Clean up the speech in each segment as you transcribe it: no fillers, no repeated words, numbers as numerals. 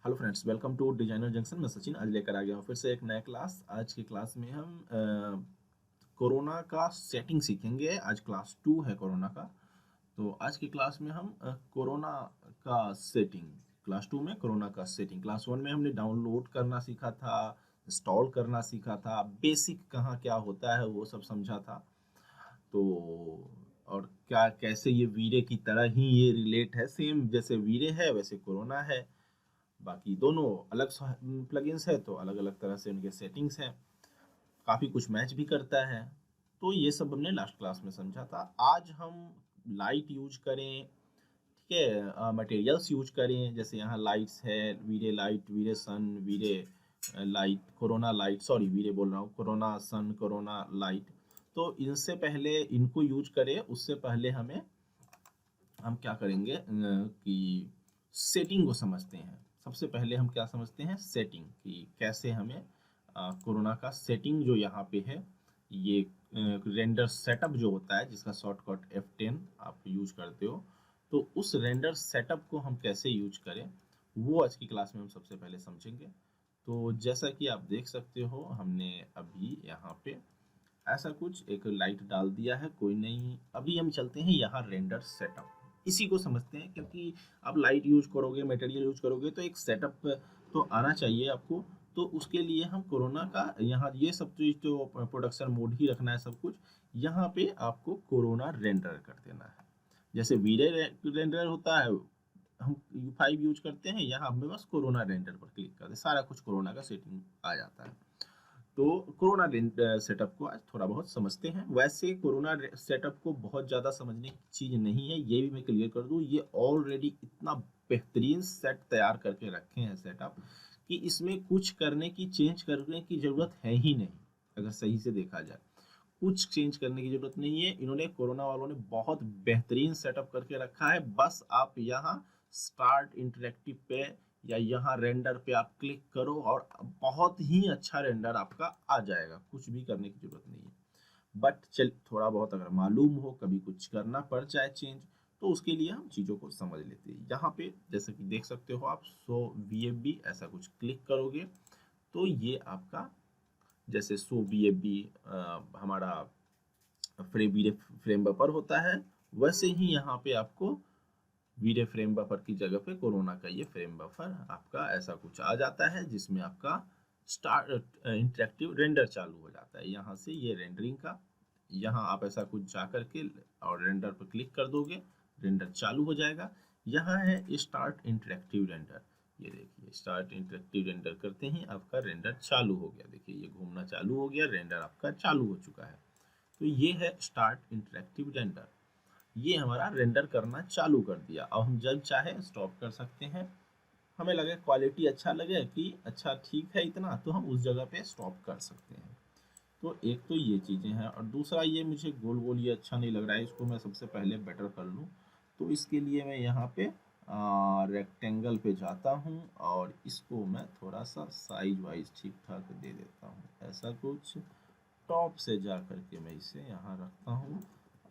Hello friends, welcome to designer junction. मैं सचिन आज लेकर आ गया हूँ फिर से एक नया क्लास। आज की क्लास में हम कोरोना का सेटिंग सीखेंगे। आज क्लास 2 है कोरोना का। तो आज की क्लास में हम कोरोना का सेटिंग, क्लास 2 में कोरोना का सेटिंग। क्लास 1 में हमने डाउनलोड करना सीखा था, इंस्टॉल करना सीखा था, बेसिक कहाँ क्या होता है वो सब समझा था। तो और क्या कैसे ये वीरे की तरह ही ये रिलेट है, सेम जैसे वीरे है वैसे कोरोना है। बाकी दोनों अलग प्लगइन्स है तो अलग अलग तरह से उनके सेटिंग्स हैं। काफ़ी कुछ मैच भी करता है। तो ये सब हमने लास्ट क्लास में समझा था। आज हम लाइट यूज करें, ठीक है, मटेरियल्स यूज करें। जैसे यहाँ लाइट्स है, वीरे लाइट, वीरे सन, वीरे लाइट, कोरोना लाइट, सॉरी वीरे बोल रहा हूँ, कोरोना सन, कोरोना लाइट। तो इनसे पहले इनको यूज करें उससे पहले हम क्या करेंगे कि सेटिंग को समझते हैं। सबसे पहले हम क्या समझते हैं, सेटिंग, कि कैसे हमें कोरोना का सेटिंग जो यहाँ पे है, ये रेंडर सेटअप जो होता है जिसका शॉर्टकट F10 आप यूज करते हो, तो उस रेंडर सेटअप को हम कैसे यूज करें वो आज की क्लास में हम सबसे पहले समझेंगे। तो जैसा कि आप देख सकते हो, हमने अभी यहाँ पे ऐसा कुछ एक लाइट डाल दिया है, कोई नहीं। अभी हम चलते हैं यहाँ रेंडर सेटअप, इसी को समझते हैं। क्योंकि आप लाइट यूज करोगे, मटेरियल यूज करोगे तो एक सेटअप तो आना चाहिए आपको। तो उसके लिए हम कोरोना का यहाँ ये सब चीज तो प्रोडक्शन मोड ही रखना है सब कुछ। यहाँ पे आपको कोरोना रेंडर कर देना है। जैसे वीरे रेंडर होता है, हम U5 यूज करते हैं, यहाँ हमें बस कोरोना रेंडर पर क्लिक कर दे, सारा कुछ कोरोना का सेटिंग आ जाता है। तो कोरोना सेटअप को आज थोड़ा बहुत समझते हैं। वैसे कोरोना सेटअप को बहुत ज़्यादा समझने की चीज़ नहीं है, ये भी मैं क्लियर कर दूं। ये ऑलरेडी इतना बेहतरीन सेट तैयार करके रखे हैं सेटअप, कि इसमें कुछ करने की, चेंज करने की ज़रूरत है ही नहीं। अगर सही से देखा जाए, कुछ चेंज करने की ज़रूरत नहीं है। इन्होंने, कोरोना वालों ने बहुत बेहतरीन सेटअप करके रखा है। बस आप यहाँ स्टार्ट इंटरेक्टिव पे या यहाँ रेंडर पे आप क्लिक करो और बहुत ही अच्छा रेंडर आपका आ जाएगा। कुछ भी करने की जरूरत नहीं है। बट चल, थोड़ा बहुत अगर मालूम हो, कभी कुछ करना पड़ जाए चेंज, तो उसके लिए हम चीज़ों को समझ लेते हैं। यहाँ पे जैसे कि देख सकते हो आप, सो VFB ऐसा कुछ क्लिक करोगे तो ये आपका, जैसे सो VFB हमारा फ्रेम बफर होता है, वैसे ही यहाँ पे आपको वीडियो फ्रेम बफर की जगह पे कोरोना का ये फ्रेम बफर आपका ऐसा कुछ आ जाता है, जिसमें आपका स्टार्ट इंटरेक्टिव रेंडर चालू हो जाता है। यहाँ से ये रेंडरिंग का, यहाँ आप ऐसा कुछ जा करके और रेंडर पर क्लिक कर दोगे, रेंडर चालू हो जाएगा। यहाँ है स्टार्ट इंटरेक्टिव रेंडर। ये देखिए, स्टार्ट इंटरेक्टिव रेंडर करते ही आपका रेंडर चालू हो गया। देखिए ये घूमना चालू हो गया, रेंडर आपका चालू हो चुका है। तो ये है स्टार्ट इंटरेक्टिव रेंडर। ये हमारा रेंडर करना चालू कर दिया। अब हम जब चाहे स्टॉप कर सकते हैं। हमें लगे क्वालिटी अच्छा लगे कि अच्छा ठीक है इतना, तो हम उस जगह पे स्टॉप कर सकते हैं। तो एक तो ये चीज़ें हैं, और दूसरा ये मुझे गोल गोल ये अच्छा नहीं लग रहा है, इसको मैं सबसे पहले बेटर कर लूँ। तो इसके लिए मैं यहाँ पे रेक्टेंगल पे जाता हूँ और इसको मैं थोड़ा सा साइज वाइज ठीक ठाक दे देता हूँ। ऐसा कुछ टॉप से जा करके मैं इसे यहाँ रखता हूँ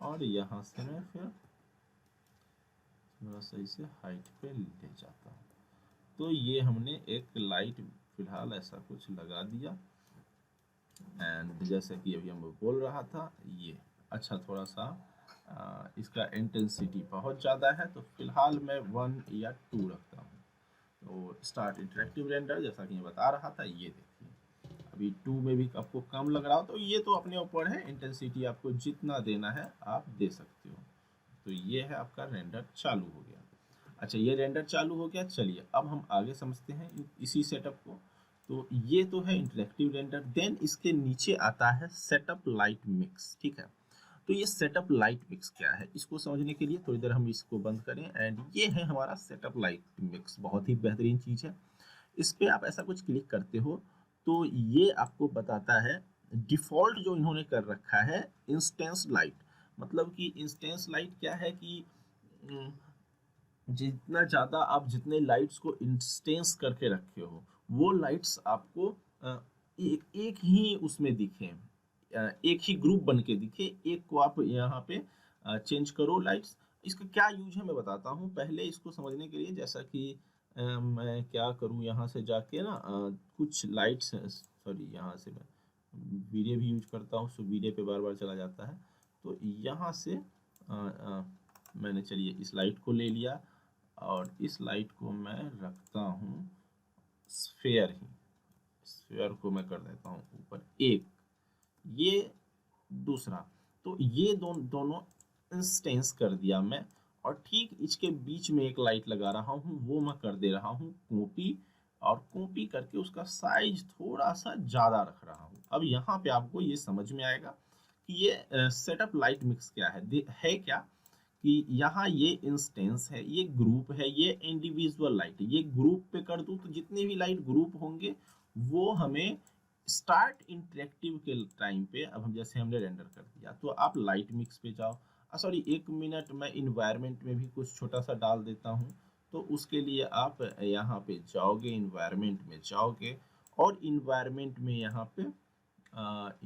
और यहाँ से मैं फिर थोड़ा सा इसे हाइट पे ले जाता हूँ। तो ये हमने एक लाइट फिलहाल ऐसा कुछ लगा दिया। एंड जैसे कि अभी हम बोल रहा था, ये अच्छा थोड़ा सा इसका इंटेंसिटी बहुत ज़्यादा है, तो फिलहाल मैं 1 या 2 रखता हूँ। तो स्टार्ट इंटरेक्टिव रेंडर, जैसा कि मैं बता रहा था, ये देखिए अभी 2 में भी आपको कम लग रहा हो तो ये तो अपने ऊपर है, इंटेंसिटी आपको जितना देना है आप दे सकते हो। तो ये है आपका रेंडर चालू हो गया। अच्छा, ये रेंडर चालू हो गया। चलिए अब हम आगे समझते हैं इसी सेटअप को। तो ये तो है इंटरेक्टिव रेंडर। देन इसके नीचे आता है सेटअप लाइट मिक्स, ठीक है। तो ये सेटअप लाइट मिक्स क्या है, इसको समझने के लिए थोड़ी देर हम इसको बंद करें। एंड ये है हमारा सेटअप लाइट मिक्स, बहुत ही बेहतरीन चीज़ है। इस पे आप ऐसा कुछ क्लिक करते हो तो ये आपको बताता है डिफ़ॉल्ट जो इन्होंने कर रखा है, इंस्टेंस लाइट। मतलब कि इंस्टेंस लाइट क्या है कि जितना ज़्यादा आप जितने लाइट्स को इंस्टेंस करके रखे हो, वो लाइट्स आपको एक एक ही उसमें दिखे, एक ही ग्रुप बन के दिखे। एक को आप यहाँ पे चेंज करो लाइट्स। इसका क्या यूज है मैं बताता हूँ। पहले इसको समझने के लिए, जैसा कि मैं क्या करूँ, यहाँ से जाके ना कुछ लाइट्स, सॉरी यहाँ से मैं वीडियो भी यूज करता हूँ, सो वीडियो पे बार बार चला जाता है। तो यहाँ से मैंने चलिए इस लाइट को ले लिया और इस लाइट को मैं रखता हूँ स्फेयर ही, स्फेयर को मैं कर देता हूँ ऊपर एक, ये दूसरा। तो ये दोनों इंस्टेंस कर दिया मैं, और ठीक इसके बीच में एक लाइट लगा रहा हूँ, वो मैं कर दे रहा हूँ कॉपी, और कॉपी करके उसका साइज थोड़ा सा ज़्यादा रख रहा हूँ। अब यहाँ पे आपको ये समझ में आएगा कि ये सेटअप लाइट मिक्स क्या है क्या, कि यहाँ ये इंस्टेंस है, ये ग्रुप है, ये इंडिविजुअल लाइट है। ये ग्रुप पे कर दूँ तो जितने भी लाइट ग्रुप होंगे वो हमें स्टार्ट इंटरेक्टिव के टाइम पे, अब हम जैसे हमने रेंडर कर दिया, तो आप लाइट मिक्स पे जाओ। सॉरी एक मिनट, मैं इन्वायरमेंट में भी कुछ छोटा सा डाल देता हूँ। तो उसके लिए आप यहाँ पे जाओगे, इन्वायरमेंट में जाओगे, और इन्वायरमेंट में यहाँ पे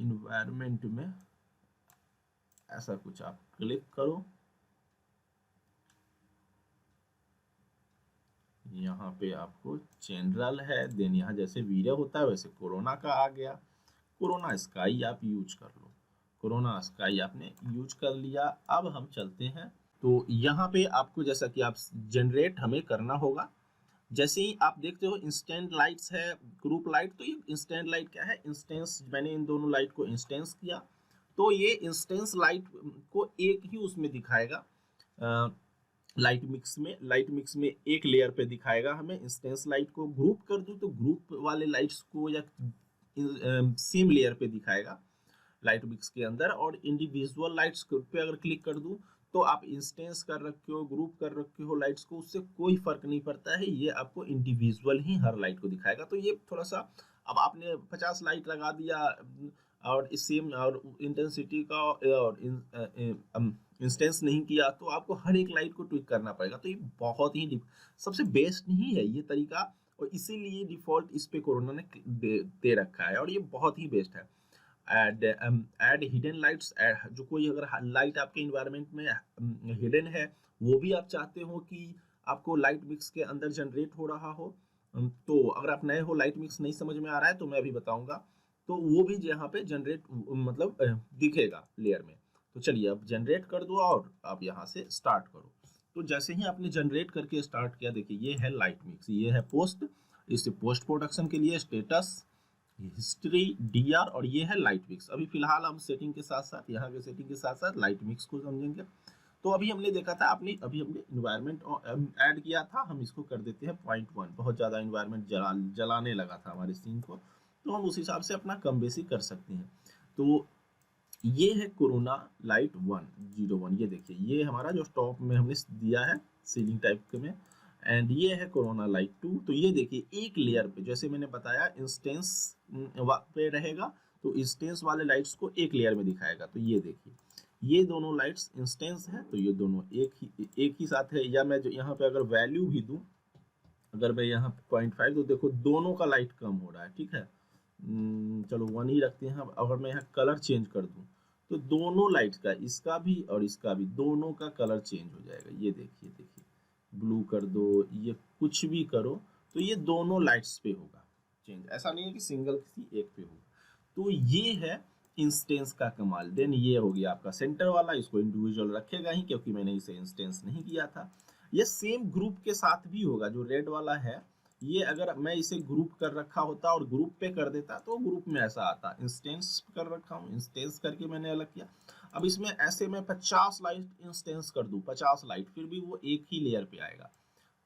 इन्वायरमेंट में ऐसा कुछ आप क्लिक करो। यहाँ पे आपको जनरल है, देन यहाँ जैसे वीडियो होता है वैसे कोरोना का आ गया, कोरोना स्काई आप यूज कर लो। कोरोना स्काई आपने यूज कर लिया। अब हम चलते हैं, तो यहाँ पे आपको जैसा कि आप जनरेट हमें करना होगा। जैसे ही आप देखते हो इंस्टेंट लाइट्स है, ग्रुप लाइट, तो ये इंस्टेंट लाइट क्या है, इंस्टेंस, मैंने इन दोनों लाइट को इंस्टेंस किया, तो ये इंस्टेंस लाइट को एक ही उसमें दिखाएगा, लाइट मिक्स में एक लेयर पे दिखाएगा हमें। इंस्टेंस लाइट को ग्रुप कर दूं तो ग्रुप वाले लाइट्स को या सेम लेयर पे दिखाएगा लाइट मिक्स के अंदर, और इंडिविजुअल लाइट्स पे अगर क्लिक कर दूं तो आप इंस्टेंस कर रखे हो, ग्रुप कर रखे हो लाइट्स को, उससे कोई फर्क नहीं पड़ता है, ये आपको इंडिविजुअल ही हर लाइट को दिखाएगा। तो ये थोड़ा सा, अब आपने 50 लाइट लगा दिया और सेम और इंटेंसिटी का और इंस्टेंस नहीं किया, तो आपको हर एक लाइट को ट्विक करना पड़ेगा। तो ये बहुत ही सबसे बेस्ट नहीं है ये तरीका, और इसीलिए डिफॉल्ट इस पे कोरोना ने दे रखा है, और ये बहुत ही बेस्ट है। ऐड हिडन लाइट्स, जो कोई अगर लाइट आपके इन्वायरमेंट में हिडन है, वो भी आप चाहते हो कि आपको लाइट मिक्स के अंदर जनरेट हो रहा हो, तो अगर आप नए हो, लाइट मिक्स नहीं समझ में आ रहा है, तो मैं अभी बताऊंगा, तो वो भी यहाँ पे जनरेट मतलब दिखेगा लेयर में। तो चलिए अब जनरेट कर दो और आप यहाँ से स्टार्ट करो। तो जैसे ही आपने जनरेट करके स्टार्ट किया, देखिए ये है लाइट मिक्स, ये है पोस्ट, इसे पोस्ट प्रोडक्शन के लिए स्टेटस, हिस्ट्री, डीआर, और ये है लाइट मिक्स। अभी फिलहाल हम सेटिंग के साथ साथ, यहाँ के सेटिंग के साथ साथ लाइट मिक्स को समझेंगे। तो अभी हमने देखा था, अभी हमने इन्वायरमेंट ऐड किया था, हम इसको कर देते हैं 0.1। बहुत ज़्यादा इन्वायरमेंट जलाने लगा था हमारे सीन को, तो हम उस हिसाब से अपना कम बेसी कर सकते हैं। तो ये है कोरोना लाइट 101, ये देखिए ये हमारा जो टॉप में हमने दिया है सीलिंग टाइप में, एंड ये है कोरोना लाइट 2। तो ये देखिए एक लेयर पे, जैसे मैंने बताया इंस्टेंस पे रहेगा, तो इंस्टेंस वाले लाइट्स को एक लेयर में दिखाएगा। तो ये देखिए ये दोनों लाइट्स इंस्टेंस है, तो ये दोनों एक ही साथ है। या मैं जो यहाँ पे अगर वैल्यू भी दूं, अगर मैं यहाँ 0.5, तो देखो दोनों का लाइट कम हो रहा है, ठीक है। चलो 1 ही रखते हैं। अगर मैं यहाँ कलर चेंज कर दूं, तो दोनों लाइट्स का, इसका भी और इसका भी, दोनों का कलर चेंज हो जाएगा। ये देखिए देखिए, ब्लू कर दो, ये कुछ भी करो, तो ये दोनों लाइट्स पे होगा चेंज, ऐसा नहीं है कि सिंगल किसी एक पे होगा। तो ये है इंस्टेंस का कमाल। देन ये हो गया आपका सेंटर वाला, इसको इंडिविजुअल रखेगा ही क्योंकि मैंने इसे इंस्टेंस नहीं किया था। ये सेम ग्रुप के साथ भी होगा, जो रेड वाला है, ये अगर मैं इसे ग्रुप कर रखा होता और ग्रुप पे कर देता तो ग्रुप में ऐसा आता। इंस्टेंस कर रखा हूँ, इंस्टेंस करके मैंने अलग किया। अब इसमें ऐसे मैं 50 लाइट इंस्टेंस कर दूं, 50 लाइट, फिर भी वो एक ही लेयर पे आएगा।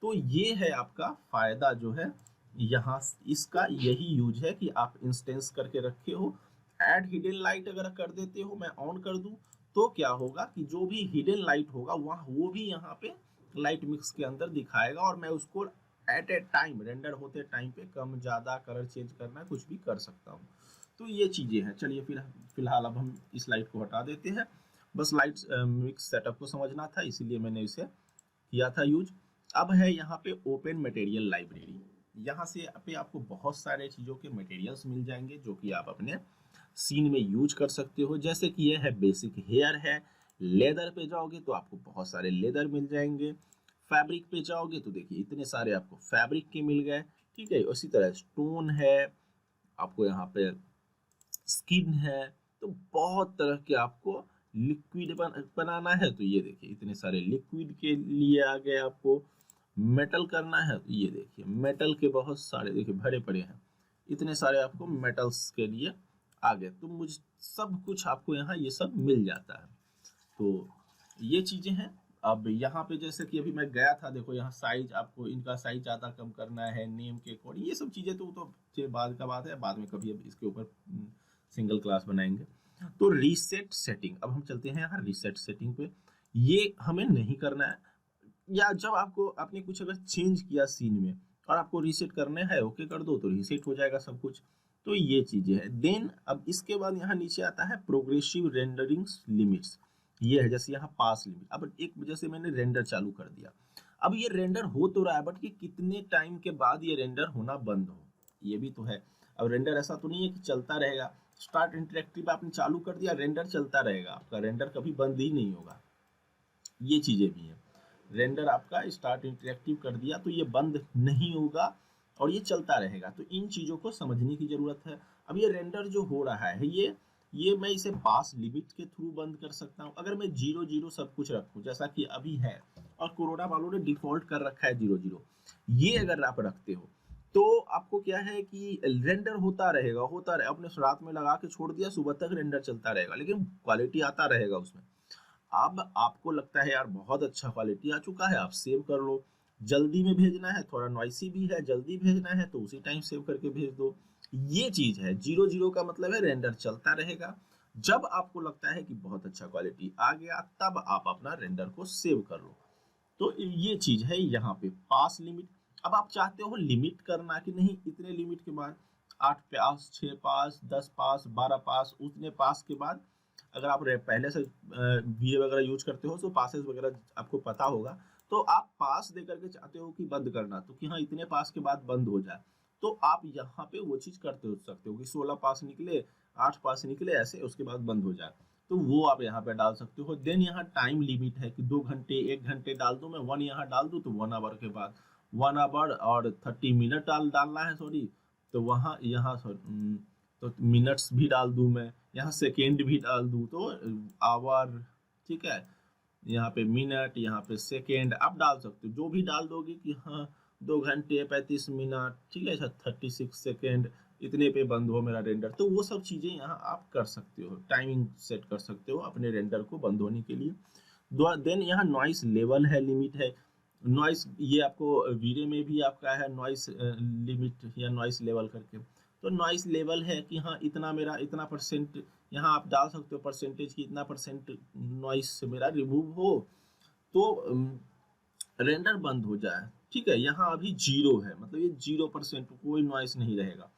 तो ये है आपका फायदा जो है यहाँ, इसका यही यूज है कि आप इंस्टेंस करके रखे हो। ऐड हिडन लाइट अगर कर देते हो, मैं ऑन कर दूं, तो क्या होगा कि जो भी हिडन लाइट होगा वहाँ, वो भी यहाँ पे लाइट मिक्स के अंदर दिखाएगा, और मैं उसको एट ए टाइम, रेंडर होते टाइम पे कम ज़्यादा कलर चेंज करना कुछ भी कर सकता हूँ। तो ये चीज़ें हैं। चलिए फिर फिलहाल अब हम इस लाइट को हटा देते हैं। बस लाइट मिक्स सेटअप को समझना था, इसीलिए मैंने इसे किया था यूज। अब है यहाँ पे ओपन मटेरियल लाइब्रेरी। यहाँ से पे आपको बहुत सारे चीज़ों के मटेरियल्स मिल जाएंगे जो कि आप अपने सीन में यूज कर सकते हो। जैसे कि ये है बेसिक हेयर है, लेदर पे जाओगे तो आपको बहुत सारे लेदर मिल जाएंगे। फैब्रिक पे जाओगे तो देखिए इतने सारे आपको फैब्रिक के मिल गए, ठीक है। उसी तरह स्टोन है, आपको यहाँ पे स्किन है, तो बहुत तरह के आपको लिक्विड बनाना है तो ये देखिए इतने सारे लिक्विड के लिए आ गए। आपको मेटल करना है तो ये देखिए मेटल के बहुत सारे देखिए भरे पड़े हैं, इतने सारे आपको मेटल्स के लिए आ गए। तो मुझे सब कुछ आपको यहाँ ये सब मिल जाता है। तो ये चीजें हैं। अब यहाँ पे जैसे कि अभी मैं गया था, देखो यहाँ साइज, आपको इनका साइज ज़्यादा कम करना है, नेम के अकॉर्डिंग, ये सब चीज़ें तो फिर बाद का बात है, बाद में कभी अब इसके ऊपर सिंगल क्लास बनाएंगे। तो रीसेट सेटिंग, अब हम चलते हैं यहाँ रीसेट सेटिंग पे। ये हमें नहीं करना है, या जब आपको आपने कुछ अगर चेंज किया सीन में और आपको रीसेट करने हैं, ओके कर दो तो रीसेट हो जाएगा सब कुछ। तो ये चीजें हैं। देन अब इसके बाद यहाँ नीचे आता है प्रोग्रेसिव रेंडरिंग लिमिट्स। ये है जैसे यहाँ पास लिमिट। अब एक वजह से मैंने रेंडर चालू कर दिया, अब ये रेंडर हो तो रहा है, बट कि कितने टाइम के बाद ये रेंडर होना बंद हो, ये भी तो है। अब रेंडर ऐसा तो नहीं है कि चलता रहेगा। स्टार्ट इंटरेक्टिव आपने चालू कर दिया, रेंडर चलता रहेगा, आपका रेंडर कभी बंद ही नहीं होगा। ये चीजें भी हैं। रेंडर आपका स्टार्ट इंटरेक्टिव कर दिया तो ये बंद नहीं होगा और ये चलता रहेगा। तो इन चीजों को समझने की जरूरत है। अब ये रेंडर जो हो रहा है, ये मैं इसे पास लिमिट के थ्रू बंद कर सकता हूँ। अगर मैं 0 0 सब कुछ रखूँ जैसा कि अभी है, और कोरोना वालों ने डिफॉल्ट कर रखा है 0 0, ये अगर आप रखते हो तो आपको क्या है कि रेंडर होता रहेगा, होता रहे, अपने रात में लगा के छोड़ दिया, सुबह तक रेंडर चलता रहेगा, लेकिन क्वालिटी आता रहेगा उसमें। अब आपको लगता है यार बहुत अच्छा क्वालिटी आ चुका है, आप सेव कर लो। जल्दी में भेजना है, थोड़ा नॉइसी भी है, जल्दी भेजना है तो उसी टाइम सेव करके भेज दो। ये चीज है। 0 0 का मतलब है रेंडर चलता रहेगा। जब आपको लगता है कि बहुत अच्छा क्वालिटी आ गया, तब आप अपना रेंडर को सेव कर लो। तो ये चीज है यहाँ पे पास लिमिट। अब आप चाहते हो लिमिट करना कि नहीं, इतने लिमिट के बाद 8 पास, 6 पास, 10 पास, 12 पास, उतने पास के बाद अगर आप पहले से वीए वगैरह यूज करते हो तो पासेस वगैरह आपको पता होगा, तो आप पास दे करके चाहते हो कि बंद करना, तो कि हाँ इतने पास के बाद बंद हो जाए, तो आप यहाँ पे वो चीज करते हो सकते हो कि 16 पास निकले, 8 पास निकले, ऐसे उसके बाद बंद हो जाए, तो वो आप यहाँ पे डाल सकते हो। देन यहाँ टाइम लिमिट है कि 2 घंटे, 1 घंटे डाल दूं मैं, 1 यहाँ डाल दूं तो 1 आवर के बाद, 1 आवर और 30 मिनट डालना है, सॉरी, तो वहाँ यहाँ तो मिनट्स भी डाल दूं मैं, यहाँ सेकेंड भी डाल दूं तो आवर, ठीक है, यहाँ पे मिनट, यहाँ पे सेकेंड आप डाल सकते हो, जो भी डाल दोगे कि हाँ 2 घंटे 35 मिनट, ठीक है, 36 सेकेंड, इतने पे बंद हो मेरा रेंडर, तो वो सब चीजें यहाँ आप कर सकते हो, टाइमिंग सेट कर सकते हो अपने रेंडर को बंद होने के लिए। देन यहाँ नॉइस लेवल है, लिमिट है। नॉइस ये आपको वीडियो में भी आपका है नॉइस लिमिट या नॉइस लेवल करके। तो नॉइस लेवल है कि हाँ इतना मेरा इतना परसेंट, यहाँ आप डाल सकते हो परसेंटेज की इतना परसेंट नॉइस से मेरा रिमूव हो तो रेंडर बंद हो जाए, ठीक है। यहाँ अभी 0 है, मतलब ये 0% कोई नॉइस नहीं रहेगा।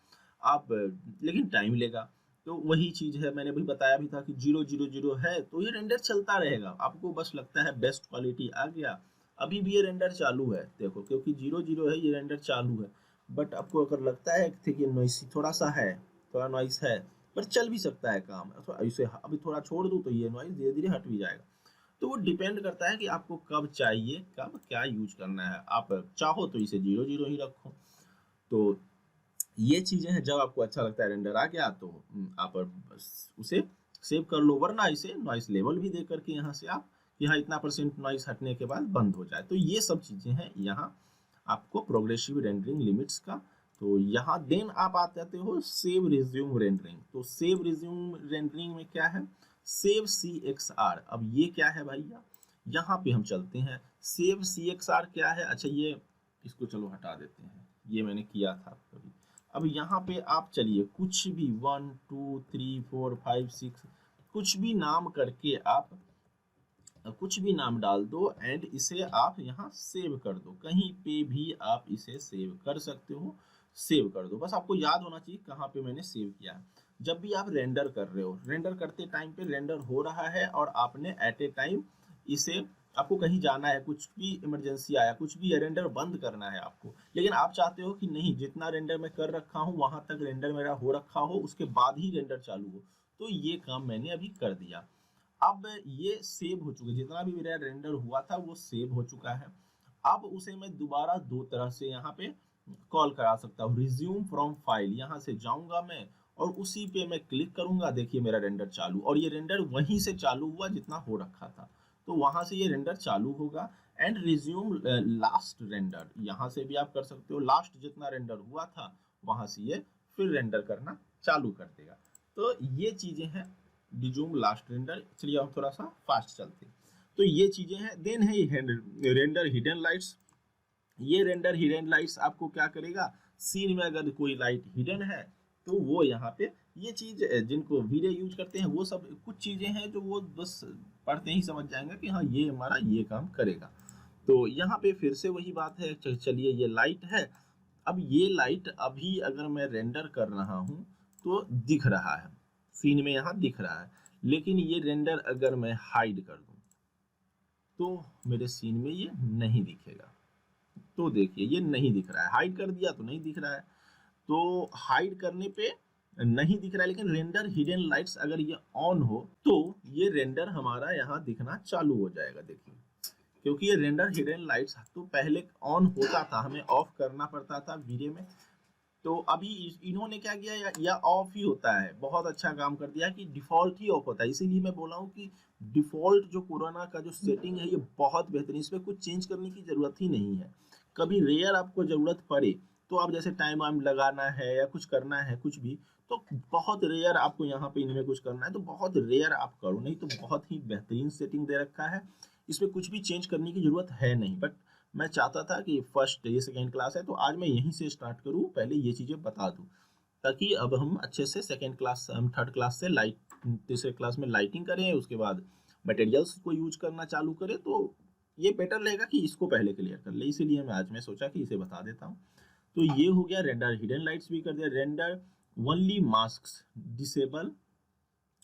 आप लेकिन टाइम लेगा, तो वही चीज है, मैंने भी बताया भी था कि 0 0 0 है तो ये रेंडर चलता रहेगा। आपको बस लगता है बेस्ट क्वालिटी आ गया, अभी भी ये रेंडर चालू है, देखो क्योंकि 0 0 है, ये रेंडर चालू है। बट आपको अगर लगता है कि नॉइस थोड़ा सा है, थोड़ा नॉइस है, पर चल भी सकता है काम, इसे अभी थोड़ा छोड़ दूं तो ये नॉइस धीरे धीरे हट भी जाएगा। तो वो डिपेंड करता है कि आपको कब चाहिए, कब क्या यूज करना है। आप चाहो तो इसे 0 0 ही रखो। तो ये चीजें हैं, जब आपको अच्छा लगता है रेंडर आ गया तो आप उसे सेव कर लो, वरना इसे नॉइस लेवल भी दे करके यहाँ से आप यहाँ इतना परसेंट नॉइस हटने के बाद बंद हो जाए। तो ये सब चीजें हैं यहाँ आपको प्रोग्रेसिव रेंडरिंग लिमिट्स का। तो यहाँ देन आप आ जाते हो सेव रिज्यूम रेंडरिंग। तो सेव रिज्यूम रेंडरिंग में क्या है, सेव सी एक्स आर। अब ये क्या है भैया, यहाँ पे हम चलते हैं। सेव सी एक्स आर क्या है, अच्छा ये इसको चलो हटा देते हैं, ये मैंने किया था कभी। अब यहाँ पे आप चलिए कुछ भी 1 2 3 4 5 6 कुछ भी नाम करके आप कुछ भी नाम डाल दो एंड इसे आप यहाँ सेव कर दो, कहीं पे भी आप इसे सेव कर सकते हो, सेव कर दो। बस आपको याद होना चाहिए कहाँ पे मैंने सेव किया है। जब भी आप रेंडर कर रहे हो, रेंडर करते टाइम पे रेंडर हो रहा है और आपने एट ए टाइम इसे, आपको कहीं जाना है, कुछ भी इमरजेंसी आया, कुछ भी रेंडर बंद करना है आपको, लेकिन आप चाहते हो कि नहीं जितना रेंडर मैं कर रखा हूँ वहां तक रेंडर मेरा हो रखा हो, उसके बाद ही रेंडर चालू हो, तो ये काम मैंने अभी कर दिया। अब ये सेव हो चुका है, जितना भी मेरा रेंडर हुआ था वो सेव हो चुका है। अब उसे मैं दोबारा दो तरह से यहाँ पे कॉल करा सकता हूँ। रिज्यूम फ्रॉम फाइल, यहाँ से जाऊंगा मैं और उसी पे मैं क्लिक करूंगा, देखिए मेरा रेंडर चालू, और ये रेंडर वहीं से चालू हुआ जितना हो रखा था, तो वहां से ये रेंडर चालू होगा। एंड रिज्यूम लास्ट रेंडर, यहाँ से भी आप कर सकते हो, लास्ट जितना रेंडर हुआ था वहां से ये फिर रेंडर करना चालू कर देगा। तो ये चीजें हैं रिज्यूम लास्ट रेंडर। चलिए अब थोड़ा सा फास्ट चलते हैं। तो ये चीजें हैं। देन है रेंडर हिडन लाइट्स। ये रेंडर हिडन लाइट्स आपको क्या करेगा, सीन में अगर कोई लाइट हिडन है तो वो यहाँ पे, ये चीज जिनको वीडियो यूज करते हैं वो सब कुछ चीजें हैं जो वो बस पढ़ते ही समझ जाएंगे कि हाँ ये हमारा ये काम करेगा। तो यहाँ पे फिर से वही बात है, चलिए ये लाइट है। अब ये लाइट अभी अगर मैं रेंडर कर रहा हूँ तो दिख रहा है, सीन में यहाँ दिख रहा है, लेकिन ये रेंडर अगर मैं हाइड कर दूँ तो मेरे सीन में ये नहीं दिखेगा। तो देखिए ये नहीं दिख रहा है, हाइड कर दिया तो नहीं दिख रहा है। तो हाइड करने पे नहीं दिख रहा है, लेकिन रेंडर हिडन लाइट्स अगर ये ऑन हो तो ये रेंडर हमारा यहाँ दिखना चालू हो जाएगा। देखिए क्योंकि ये रेंडर हिडन लाइट्स तो पहले ऑन होता था, हमें ऑफ करना पड़ता था वीडियो में, तो अभी इन्होंने क्या किया, या ऑफ ही होता है। बहुत अच्छा काम कर दिया कि डिफॉल्ट ही ऑफ होता है। इसीलिए मैं बोला हूँ कि डिफॉल्ट जो कोरोना का जो सेटिंग है ये बहुत बेहतरीन, इसमें कुछ चेंज करने की जरूरत ही नहीं है। कभी रेयर आपको जरूरत पड़े तो आप जैसे टाइम वाइम लगाना है या कुछ करना है कुछ भी, तो बहुत रेयर आपको यहाँ पे इनमें कुछ करना है तो बहुत रेयर आप करो, नहीं तो बहुत ही बेहतरीन सेटिंग दे रखा है, इसमें कुछ भी चेंज करने की जरूरत है नहीं। बट मैं चाहता था कि फर्स्ट ये सेकेंड क्लास है तो आज मैं यहीं से स्टार्ट करूँ, पहले ये चीज़ें बता दूँ, ताकि अब हम अच्छे से सेकेंड क्लास, हम थर्ड क्लास से तीसरे क्लास में लाइटिंग करें, उसके बाद मटेरियल्स को यूज करना चालू करें, तो ये बेटर रहेगा कि इसको पहले क्लियर कर ले। इसीलिए मैं आज मैं सोचा कि इसे बता देता हूँ। तो ये हो गया, रेंडर हिडन लाइट्स भी कर दिया। Render only mask disable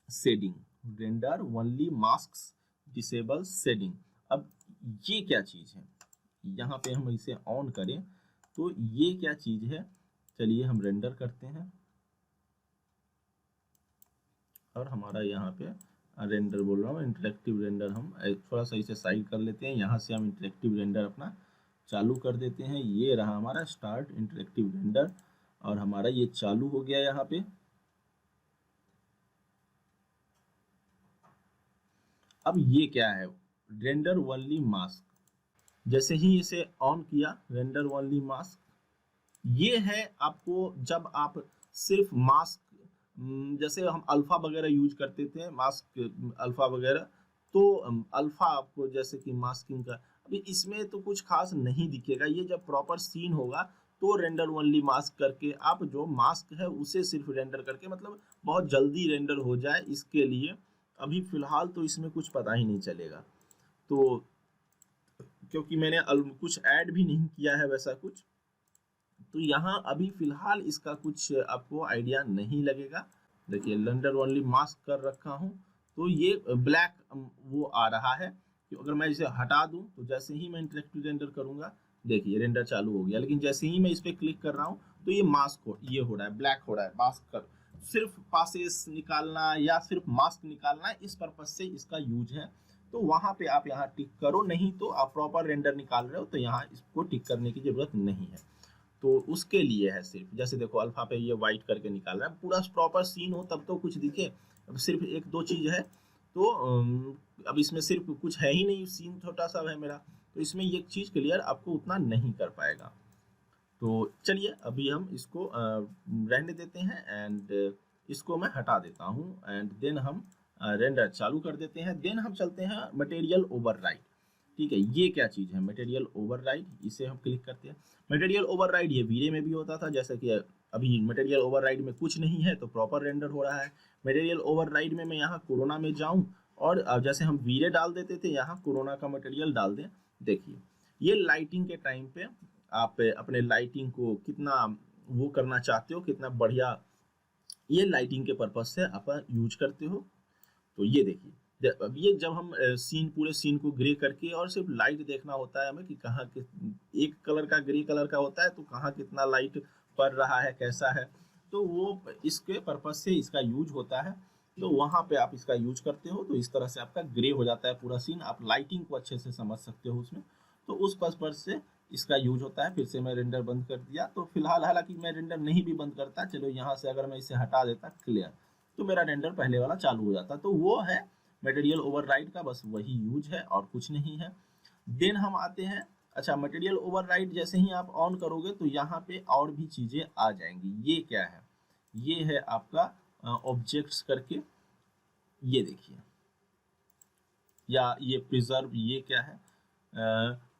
shading, render only mask disable shading. अब ये क्या चीज़ है, यहाँ पे हम इसे ऑन करें तो ये क्या चीज है, चलिए हम रेंडर करते हैं और हमारा यहाँ पे रेंडर बोल रहा हूँ, इंटरेक्टिव रेंडर, हम थोड़ा सा इसे साइड कर लेते हैं, यहाँ से हम इंटरेक्टिव रेंडर अपना चालू कर देते हैं। ये रहा हमारा स्टार्ट इंटरेक्टिव रेंडर और हमारा ये चालू हो गया यहाँ पे। अब ये क्या है, रेंडर ओनली मास्क। जैसे ही इसे ऑन किया, रेंडर ओनली मास्क, ये है आपको जब आप सिर्फ मास्क, जैसे हम अल्फा वगैरह यूज करते थे, मास्क अल्फा वगैरह, तो अल्फा आपको जैसे कि मास्किंग का, अभी इसमें तो कुछ खास नहीं दिखेगा। ये जब प्रॉपर सीन होगा तो रेंडर ओनली मास्क करके आप जो मास्क है उसे सिर्फ रेंडर करके, मतलब बहुत जल्दी रेंडर हो जाए, इसके लिए अभी फिलहाल तो इसमें कुछ पता ही नहीं चलेगा। तो क्योंकि मैंने कुछ ऐड भी नहीं किया है वैसा कुछ, तो यहाँ अभी फिलहाल इसका कुछ आपको आइडिया नहीं लगेगा। देखिए रेंडर ओनली मास्क कर रखा हूँ तो ये ब्लैक वो आ रहा है कि अगर मैं इसे हटा दूं तो जैसे ही मैं इंटरेक्टिव रेंडर करूंगा, देखिए रेंडर चालू हो गया, लेकिन जैसे ही मैं इस पर क्लिक कर रहा हूँ तो ये मास्क ये हो रहा है, ब्लैक हो रहा है। मास्क कर सिर्फ पासेस निकालना या सिर्फ मास्क निकालना, इस पर्पज से इसका यूज है। तो वहां पे आप यहाँ टिक करो, नहीं तो आप प्रॉपर रेंडर निकाल रहे हो तो यहाँ इसको टिक करने की जरूरत नहीं है। तो उसके लिए है सिर्फ, जैसे देखो अल्फा पे ये वाइट करके निकाल रहा है, पूरा प्रॉपर सीन हो तब तो कुछ दिखे। अब सिर्फ एक दो चीज है तो अब इसमें सिर्फ कुछ है ही नहीं, सीन छोटा सा है मेरा, तो इसमें ये चीज क्लियर आपको उतना नहीं कर पाएगा। तो चलिए अभी हम इसको रहने देते हैं एंड इसको मैं हटा देता हूँ एंड देन हम रेंडर चालू कर देते हैं। देन हम चलते हैं मटेरियल ओवरराइड। ठीक है, ये क्या चीज़ है मटेरियल ओवरराइड, इसे हम क्लिक करते हैं। मटेरियल ओवरराइड ये वीरे में भी होता था, जैसे कि अभी मटेरियल ओवरराइड में कुछ नहीं है तो प्रॉपर रेंडर हो रहा है। मटेरियल ओवरराइड में मैं यहाँ कोरोना में जाऊँ और जैसे हम वीरे डाल देते थे यहाँ कोरोना का मटेरियल डाल दें। देखिए ये लाइटिंग के टाइम पे आप अपने लाइटिंग को कितना वो करना चाहते हो, कितना बढ़िया ये लाइटिंग के पर्पज से आप यूज करते हो। तो ये देखिए अब ये जब हम सीन पूरे सीन को ग्रे करके और सिर्फ लाइट देखना होता है हमें कि कहाँ के एक कलर का ग्रे कलर का होता है तो कहाँ कितना लाइट पड़ रहा है कैसा है, तो वो इसके पर्पज से इसका यूज होता है। तो वहां पे आप इसका यूज करते हो तो इस तरह से आपका ग्रे हो जाता है पूरा सीन, आप लाइटिंग को अच्छे से समझ सकते हो उसमें। तो उस पर्पज से इसका यूज होता है। फिर से मैं रेंडर बंद कर दिया, तो फिलहाल हालांकि मैं रेंडर नहीं भी बंद करता, चलो यहाँ से अगर मैं इसे हटा देता क्लियर, तो मेरा रेंडर पहले वाला चालू हो जाता। तो वो है मटेरियल ओवरराइड का, बस वही यूज है और कुछ नहीं है। देन हम आते हैं, अच्छा मटेरियल ओवरराइड जैसे ही आप ऑन करोगे तो यहाँ पे और भी चीजें आ जाएंगी। ये क्या है, ये है आपका ऑब्जेक्ट्स करके, ये देखिए, या ये प्रिजर्व, ये क्या है,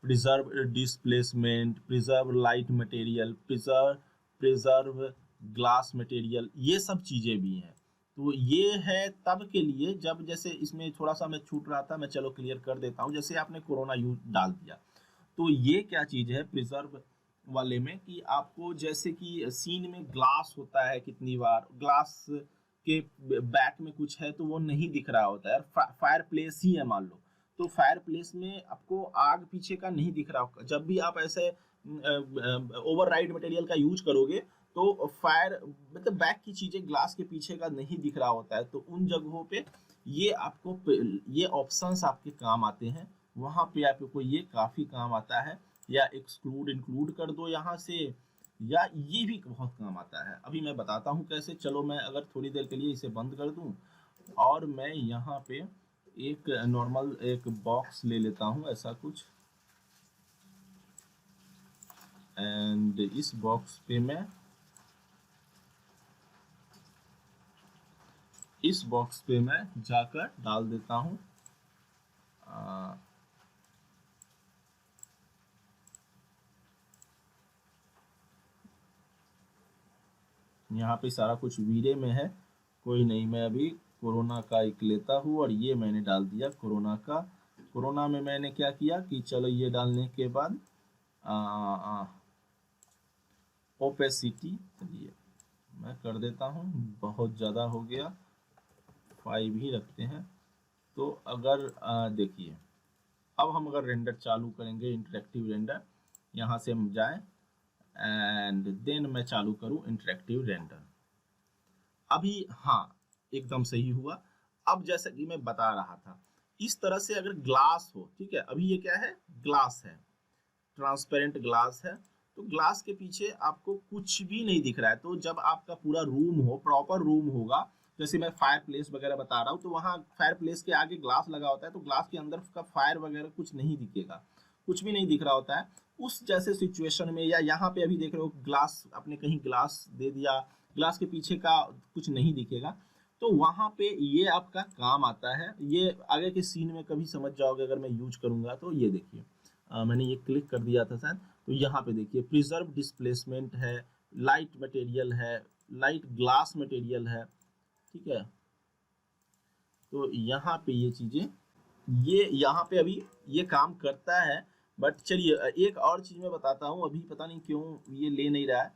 preserve displacement, preserve light material, preserve glass material, ये सब चीजें भी हैं। तो ये है तब के लिए जब, जैसे इसमें थोड़ा सा मैं छूट रहा था, मैं चलो क्लियर कर देता हूँ। जैसे आपने कोरोना यूज डाल दिया, तो ये क्या चीज है प्रिजर्व वाले में, कि आपको जैसे कि सीन में ग्लास होता है, कितनी बार ग्लास के बैक में कुछ है तो वो नहीं दिख रहा होता है, फायर प्लेस ही है मान लो, तो फायर प्लेस में आपको आग पीछे का नहीं दिख रहा होगा। जब भी आप ऐसे ओवरराइड मटेरियल का यूज करोगे तो फायर मतलब बैक की चीजें ग्लास के पीछे का नहीं दिख रहा होता है, तो उन जगहों पे ये आपको, ये ऑप्शंस आपके काम आते हैं, वहां पे आपको ये काफी काम आता है। या एक्सक्लूड इंक्लूड कर दो यहाँ से, या ये भी बहुत काम आता है। अभी मैं बताता हूँ कैसे। चलो मैं अगर थोड़ी देर के लिए इसे बंद कर दूं और मैं यहाँ पे एक नॉर्मल एक बॉक्स ले लेता हूँ ऐसा कुछ, एंड इस बॉक्स पे मैं जाकर डाल देता हूँ यहाँ पे सारा कुछ वीरे में है, कोई नहीं, मैं अभी कोरोना का एक लेता हूँ और ये मैंने डाल दिया कोरोना का। कोरोना में मैंने क्या किया कि चलो ये डालने के बाद ओपेसिटी, चलिए मैं कर देता हूँ, बहुत ज़्यादा हो गया, 5 ही रखते हैं। तो अगर देखिए, अब हम अगर रेंडर चालू करेंगे, इंटरेक्टिव रेंडर, यहाँ से हम जाएं एंड देन मैं चालू करूँ इंटरेक्टिव रेंडर। अभी हाँ एकदम सही हुआ। अब जैसा कि मैं बता रहा था, इस तरह से अगर ग्लास हो, ठीक है, अभी ये क्या है, ग्लास है, ट्रांसपेरेंट ग्लास है, तो ग्लास के पीछे आपको कुछ भी नहीं दिख रहा है। तो जब आपका पूरा रूम हो, प्रॉपर रूम होगा, जैसे मैं फायर प्लेस वगैरह बता रहा हूँ, तो वहाँ फायर प्लेस के आगे ग्लास लगा होता है, तो ग्लास के अंदर का फायर वगैरह कुछ नहीं दिखेगा, कुछ भी नहीं दिख रहा होता है उस जैसे सिचुएशन में। या यहाँ पे अभी देख रहे हो ग्लास, आपने कहीं ग्लास दे दिया, ग्लास के पीछे का कुछ नहीं दिखेगा, तो वहां पे ये आपका काम आता है। ये आगे के सीन में कभी समझ जाओगे अगर मैं यूज करूंगा। तो ये देखिए, मैंने ये क्लिक कर दिया था शायद, तो यहाँ पे देखिए प्रिजर्व डिस्प्लेसमेंट है, लाइट मटेरियल है, लाइट ग्लास मटेरियल है, ठीक है। तो यहाँ पे ये चीजें, ये यहाँ पे अभी ये काम करता है। बट चलिए एक और चीज मैं बताता हूँ, अभी पता नहीं क्यों ये ले नहीं रहा है,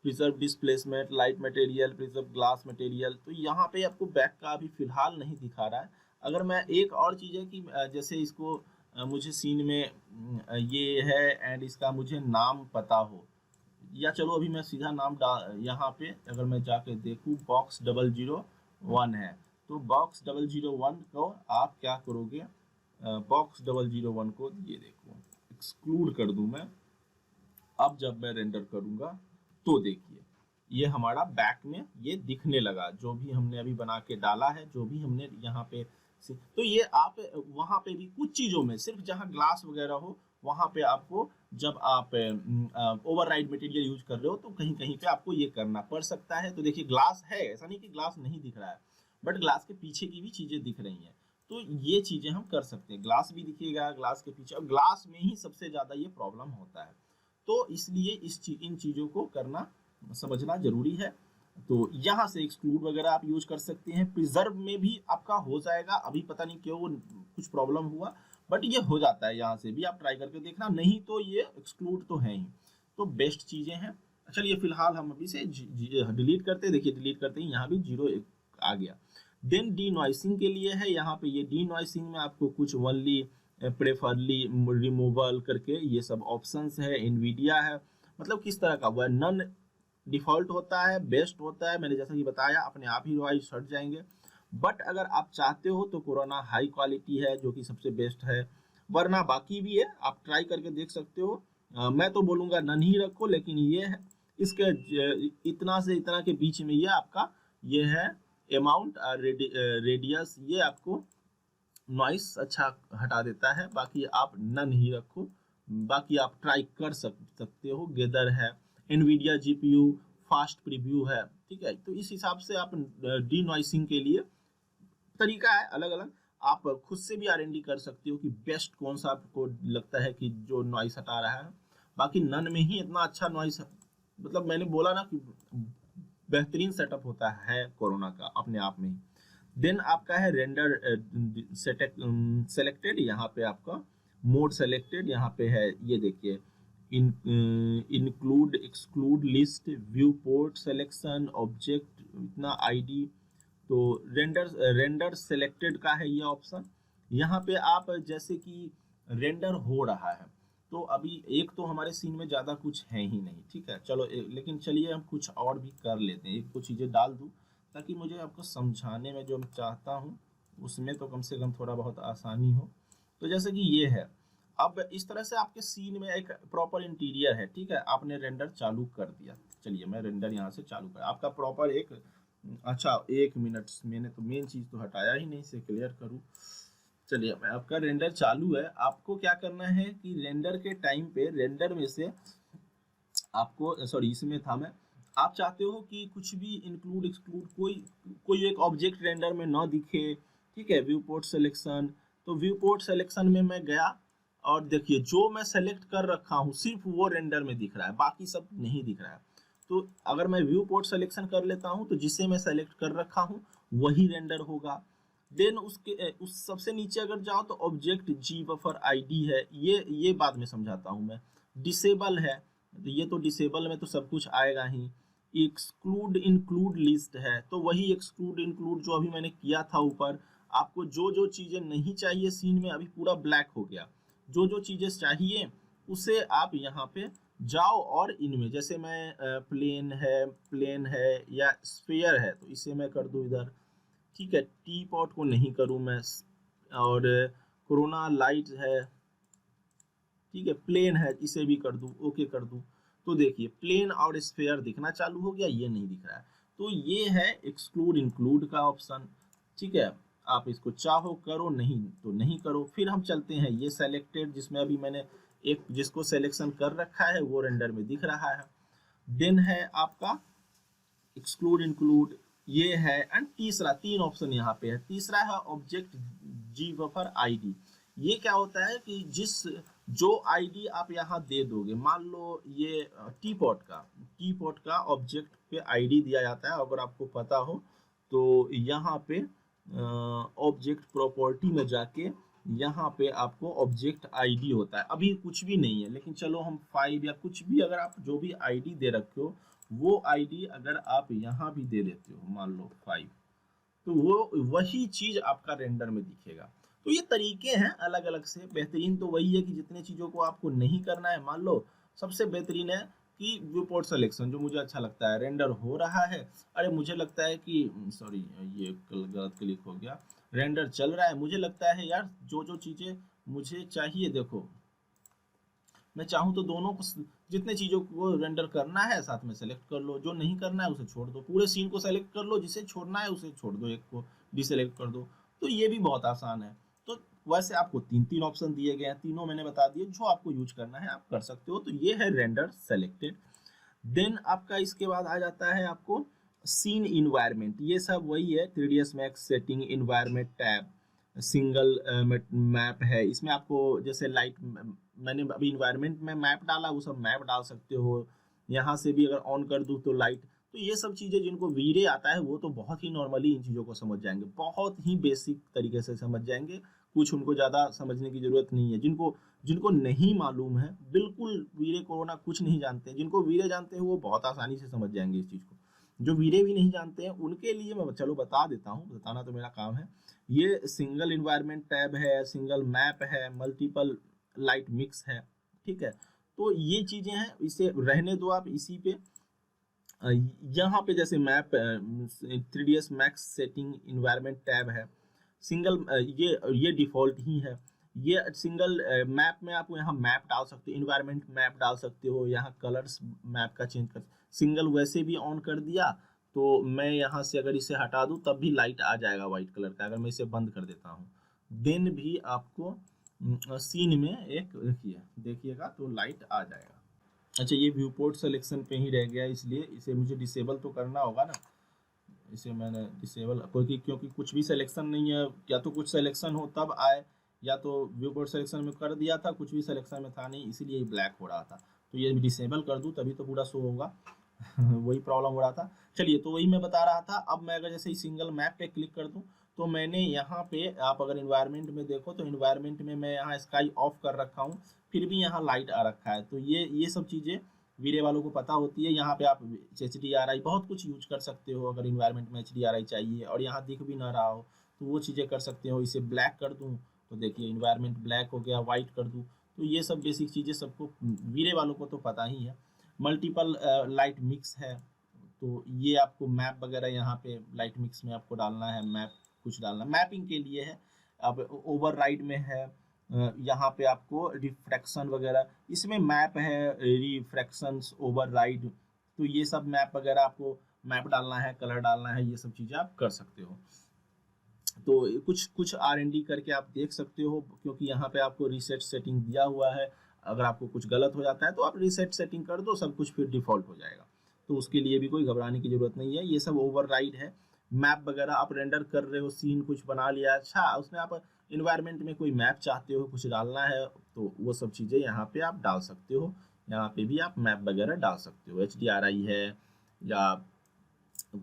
preserve displacement, light material, preserve glass material, तो यहाँ पे आपको बैक का अभी फिलहाल नहीं दिखा रहा है। अगर मैं एक और चीज़ है कि जैसे इसको मुझे सीन में ये है एंड इसका मुझे नाम पता हो, या चलो अभी मैं सीधा नाम यहाँ पे अगर मैं जाके देखूँ बॉक्स 001 है, तो बॉक्स 001 को आप क्या करोगे, बॉक्स 001 को ये देखो एक्सक्लूड कर दूं मैं। अब जब मैं रेंडर करूंगा तो देखिए ये हमारा बैक में ये दिखने लगा, जो भी हमने अभी बना के डाला है, जो भी हमने यहाँ पे तो ये आप वहां पे भी कुछ चीजों में, सिर्फ जहां ग्लास वगैरह हो वहां पे आपको, जब आप ओवरराइड मटेरियल यूज कर रहे हो, तो कहीं कहीं पे आपको ये करना पड़ सकता है। तो देखिए ग्लास है, ऐसा नहीं कि ग्लास नहीं दिख रहा है, बट ग्लास के पीछे की भी चीजें दिख रही हैं, तो ये चीजें हम कर सकते हैं। ग्लास भी दिखेगा ग्लास के पीछे, और ग्लास में ही सबसे ज्यादा ये प्रॉब्लम होता है, तो इसलिए इन चीजों को करना समझना जरूरी है। तो यहाँ से एक्सक्लूड वगैरह आप यूज कर सकते हैं। प्रिजर्व में भी आपका हो जाएगा, अभी पता नहीं क्यों कुछ प्रॉब्लम हुआ, बट ये हो जाता है, यहाँ से भी आप ट्राई करके देखना, नहीं तो ये एक्सक्लूड तो है ही। तो बेस्ट चीजें हैं। चलिए फिलहाल हम अभी से डिलीट करते हैं, देखिए डिलीट करते ही यहाँ भी 0 आ गया। देन डी नॉइसिंग के लिए है, यहाँ पे ये डी नॉइसिंग में आपको कुछ ओनली प्रेफरली रिमूवल करके ये सब ऑप्शंस है। इनवीडिया है, मतलब किस तरह का वह नन डिफॉल्ट होता है, बेस्ट होता है, मैंने जैसा कि बताया अपने आप ही नॉइज हट जाएंगे। बट अगर आप चाहते हो तो कोरोना हाई क्वालिटी है जो कि सबसे बेस्ट है, वरना बाकी भी है, आप ट्राई करके देख सकते हो। मैं तो बोलूंगा नन ही रखो, लेकिन ये है इसके इतना से इतना के बीच में ये आपका ये है अमाउंट रेडियस, ये आपको नॉइस अच्छा हटा देता है। बाकी आप नन ही रखो, बाकी आप ट्राई कर सकते हो। गेदर है, एनवीडिया जीपीयू फास्ट प्रीव्यू है, ठीक है। तो इस हिसाब से आप डी नॉइसिंग के लिए तरीका है अलग अलग, आप खुद से भी R&D कर सकते हो कि बेस्ट कौन सा आपको लगता है कि जो नॉइस हटा रहा है। बाकी नन में ही इतना अच्छा नॉइस, मतलब मैंने बोला ना कि बेहतरीन सेटअप होता है कोरोना का अपने आप में ही। देन आपका है रेंडर सेलेक्टेड, यहाँ पे आपका मोड सेलेक्टेड, यहाँ पे है ये देखिए include exclude list, view port selection, object इतना आईडी। तो रेंडर सेलेक्टेड का है ये ऑप्शन। यहाँ पे आप जैसे कि रेंडर हो रहा है, तो अभी एक तो हमारे सीन में ज़्यादा कुछ है ही नहीं, ठीक है। चलो लेकिन चलिए हम कुछ और भी कर लेते हैं, एक कुछ चीज़ें डाल दूँ ताकि मुझे आपको समझाने में जो मैं चाहता हूँ उसमें तो कम से कम थोड़ा बहुत आसानी हो। तो जैसे कि ये है, अब इस तरह से आपके सीन में एक प्रॉपर इंटीरियर है, ठीक है। आपने रेंडर चालू कर दिया, चलिए मैं रेंडर यहाँ से चालू कर, आपका प्रॉपर एक अच्छा 1 मिनट, मैंने तो मेन चीज़ तो हटाया ही नहीं, इसे क्लियर करूँ। चलिए मैं आपका रेंडर चालू है। आपको क्या करना है कि रेंडर के टाइम पे रेंडर में से आपको सॉरी इसमें था मैं, आप चाहते हो कि कुछ भी इंक्लूड एक्सक्लूड कोई एक ऑब्जेक्ट रेंडर में ना दिखे, ठीक है। व्यू पोर्ट सिलेक्शन, तो व्यू पोर्ट सिलेक्शन में मैं गया और देखिए जो मैं सेलेक्ट कर रखा हूँ सिर्फ वो रेंडर में दिख रहा है, बाकी सब नहीं दिख रहा है। तो अगर मैं व्यू पोर्ट सिलेक्शन कर लेता हूँ तो जिसे मैं सेलेक्ट कर रखा हूँ वही रेंडर होगा। देन उसके उस सबसे नीचे अगर जाओ तो ऑब्जेक्ट जी बफर आईडी है, ये बाद में समझाता हूँ मैं। डिसेबल है, तो ये तो डिसेबल में तो सब कुछ आएगा ही। एक्सक्लूड इंक्लूड लिस्ट है, तो वही एक्सक्लूड इंक्लूड जो अभी मैंने किया था ऊपर। आपको जो जो चीज़ें नहीं चाहिए सीन में, अभी पूरा ब्लैक हो गया, जो जो चीज़ें चाहिए उसे आप यहाँ पे जाओ और इनमें जैसे मैं प्लेन है या स्फीयर है तो इसे मैं कर दूँ इधर, ठीक है। टी पॉट को नहीं करूँ मैं, और कोरोना लाइट है, ठीक है। प्लेन है इसे भी कर दूं, ओके कर दूं। तो देखिए प्लेन और स्फेयर दिखना चालू हो गया, ये नहीं दिख रहा है। तो ये है एक्सक्लूड इंक्लूड का ऑप्शन, ठीक है। आप इसको चाहो करो, नहीं तो नहीं करो। फिर हम चलते हैं ये सेलेक्टेड, जिसमें अभी मैंने एक जिसको सिलेक्शन कर रखा है वो रेंडर में दिख रहा है। देन है आपका एक्सक्लूड इंक्लूड, ये है। एंड तीसरा, 3 ऑप्शन यहाँ पे है। तीसरा है ऑब्जेक्ट जी बफर आईडी। ये क्या होता है कि जो आईडी आप यहाँ दे दोगे, मान लो ये टी पॉट का ऑब्जेक्ट पे आईडी दिया जाता है, अगर आपको पता हो तो यहाँ पे ऑब्जेक्ट प्रॉपर्टी में जाके यहाँ पे आपको ऑब्जेक्ट आईडी होता है। अभी कुछ भी नहीं है, लेकिन चलो हम 5 या कुछ भी, अगर आप जो भी आईडी दे रखे हो वो आईडी अगर आप यहाँ भी दे देते हो, मान लो 5, तो वो वही चीज आपका रेंडर में दिखेगा। तो ये तरीके हैं अलग अलग से। बेहतरीन तो वही है कि जितने चीजों को आपको नहीं करना है, मान लो सबसे बेहतरीन है कि व्यू पोर्ट सिलेक्शन, जो मुझे अच्छा लगता है, रेंडर हो रहा है, अरे मुझे लगता है कि सॉरी ये गलत क्लिक हो गया, रेंडर चल रहा है, मुझे लगता है यार जो जो चीजें मुझे चाहिए, देखो मैं चाहूँ तो दोनों को, जितने चीजों को रेंडर करना है साथ में सेलेक्ट कर लो, जो नहीं करना है उसे छोड़ दो। पूरे सीन को सेलेक्ट कर लो, जिसे छोड़ना है उसे छोड़ दो, एक को डिसेलेक्ट कर दो। तो ये भी बहुत आसान है। तो वैसे आपको 3 ऑप्शन दिए गए हैं, तीनों मैंने बता दिए, जो आपको यूज करना है आप कर सकते हो। तो ये है रेंडर सेलेक्टेड। देन आपका इसके बाद आ जाता है आपको सीन इन्वायरमेंट। ये सब वही है, 3ds max setting, environment tab, single map है। इसमें आपको जैसे लाइट, मैंने अभी इन्वायरमेंट में मैप डाला, वो सब मैप डाल सकते हो। यहाँ से भी अगर ऑन कर दूँ तो लाइट। तो ये सब चीज़ें जिनको वीरे आता है वो तो बहुत ही नॉर्मली इन चीज़ों को समझ जाएंगे, बहुत ही बेसिक तरीके से समझ जाएंगे, कुछ उनको ज़्यादा समझने की ज़रूरत नहीं है। जिनको जिनको नहीं मालूम है, बिल्कुल वीरे कोरोना कुछ नहीं जानते, जिनको वीरे जानते हैं वो बहुत आसानी से समझ जाएंगे इस चीज़ को। जो वीरे भी नहीं जानते हैं उनके लिए मैं चलो बता देता हूँ, बताना तो मेरा काम है। ये सिंगल इन्वायरमेंट टैब है, सिंगल मैप है, मल्टीपल लाइट मिक्स है, ठीक है। तो ये चीजें हैं, इसे रहने दो आप इसी पे। यहाँ पे जैसे map 3ds max setting environment tab है, सिंगल ये डिफॉल्ट ही है। ये सिंगल मैप में आप यहाँ मैप डाल सकते हो, इन्वायरमेंट मैप डाल सकते हो, यहाँ कलर्स मैप का चेंज कर, सिंगल वैसे भी ऑन कर दिया तो मैं यहाँ से अगर इसे हटा दूँ तब भी लाइट आ जाएगा व्हाइट कलर का। अगर मैं इसे बंद कर देता हूँ देन भी आपको सीन में एक देखिएगा तो लाइट आ जाएगा। अच्छा, ये व्यू पोर्ट सिलेक्शन पे ही रह गया, इसलिए इसे मुझे डिसेबल तो करना होगा ना। इसे मैंने डिसेबल क्योंकि कुछ भी सिलेक्शन नहीं है, या तो कुछ सिलेक्शन हो तब आए, या तो व्यू पोर्ट सिलेक्शन में कर दिया था कुछ भी सिलेक्शन में था नहीं, इसीलिए ब्लैक हो रहा था। तो ये डिसेबल कर दूँ तभी तो पूरा शो होगा। वही प्रॉब्लम हो रहा था। चलिए, तो वही मैं बता रहा था। अब मैं अगर जैसे ही सिंगल मैप पे क्लिक कर दूं तो मैंने यहाँ पे, आप अगर इन्वायरमेंट में देखो तो इन्वायरमेंट में मैं यहाँ स्काई ऑफ कर रखा हूँ, फिर भी यहाँ लाइट आ रखा है। तो ये सब चीज़ें वीरे वालों को पता होती है। यहाँ पे आप HDRI बहुत कुछ यूज कर सकते हो, अगर इन्वायरमेंट में HDRI चाहिए और यहाँ दिख भी ना रहा हो तो वो चीज़ें कर सकते हो। इसे ब्लैक कर दूँ तो देखिए इन्वायरमेंट ब्लैक हो गया, व्हाइट कर दूँ तो ये सब बेसिक चीज़ें सबको वीरे वालों को तो पता ही है। मल्टीपल लाइट मिक्स है, तो ये आपको मैप वगैरह यहाँ पे लाइट मिक्स में आपको डालना है, मैप कुछ डालना मैपिंग के लिए है। अब ओवरराइड में है, यहाँ पे आपको रिफ्रैक्शन वगैरह, इसमें मैप है, रिफ्रैक्शंस, ओवरराइड, तो ये सब मैप वगैरह आपको मैप डालना है, कलर डालना है, ये सब चीज़ें आप कर सकते हो। तो कुछ कुछ R&D करके आप देख सकते हो, क्योंकि यहाँ पे आपको रीसेट सेटिंग दिया हुआ है। अगर आपको कुछ गलत हो जाता है तो आप रीसेट सेटिंग कर दो, सब कुछ फिर डिफॉल्ट हो जाएगा। तो उसके लिए भी कोई घबराने की जरूरत नहीं है, ये सब ओवरराइड है। मैप वगैरह आप रेंडर कर रहे हो, सीन कुछ बना लिया, अच्छा उसमें आप इन्वायरमेंट में कोई मैप चाहते हो, कुछ डालना है तो वो सब चीज़ें यहाँ पे आप डाल सकते हो। यहाँ पे भी आप मैप वगैरह डाल सकते हो, HDRI है या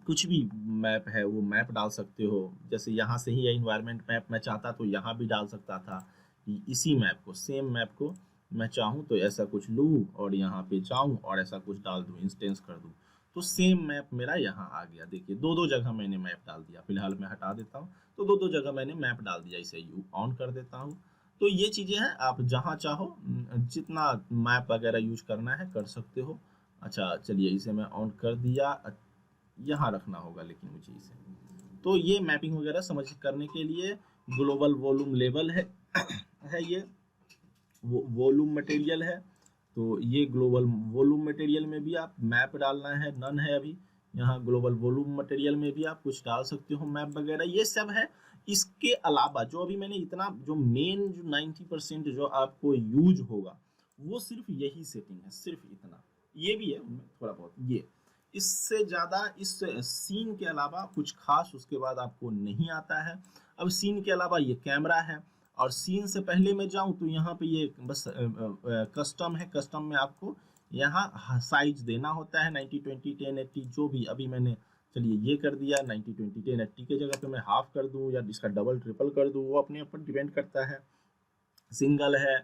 कुछ भी मैप है वो मैप डाल सकते हो। जैसे यहाँ से ही इन्वायरमेंट मैप मैं चाहता तो यहाँ भी डाल सकता था। इसी मैप को, सेम मैप को मैं चाहूँ तो ऐसा कुछ लूँ और यहाँ पे जाऊँ और ऐसा कुछ डाल दूँ, इंस्टेंस कर दूँ, तो सेम मैप मेरा यहाँ आ गया। देखिए दो दो जगह मैंने मैप डाल दिया। फिलहाल मैं हटा देता हूँ तो दो दो जगह मैंने मैप डाल दिया। इसे यू ऑन कर देता हूँ। तो ये चीज़ें हैं, आप जहाँ चाहो जितना मैप वगैरह यूज करना है कर सकते हो। अच्छा चलिए, इसे मैं ऑन कर दिया, यहाँ रखना होगा लेकिन मुझे इसे। तो ये मैपिंग वगैरह समझ करने के लिए ग्लोबल वॉल्यूम लेवल है है ये वॉल्यूम मटेरियल है। तो ये ग्लोबल वॉल्यूम मटेरियल में भी आप मैप डालना है, नन है अभी। यहाँ ग्लोबल वॉल्यूम मटेरियल में भी आप कुछ डाल सकते हो मैप वगैरह, ये सब है। इसके अलावा जो अभी मैंने इतना, जो मेन जो 90% जो आपको यूज होगा वो सिर्फ यही सेटिंग है, सिर्फ इतना। ये भी है थोड़ा बहुत, ये इससे ज़्यादा इस सीन के अलावा कुछ खास उसके बाद आपको नहीं आता है। अब सीन के अलावा ये कैमरा है, और सीन से पहले मैं जाऊं तो यहाँ पे ये बस कस्टम है। कस्टम में आपको यहाँ साइज देना होता है 90 20 10 80, जो भी अभी मैंने, चलिए ये कर दिया 90 20 10 80 के जगह पे मैं हाफ कर दूं या इसका डबल ट्रिपल कर दूं, वो अपने ऊपर डिपेंड करता है। सिंगल है,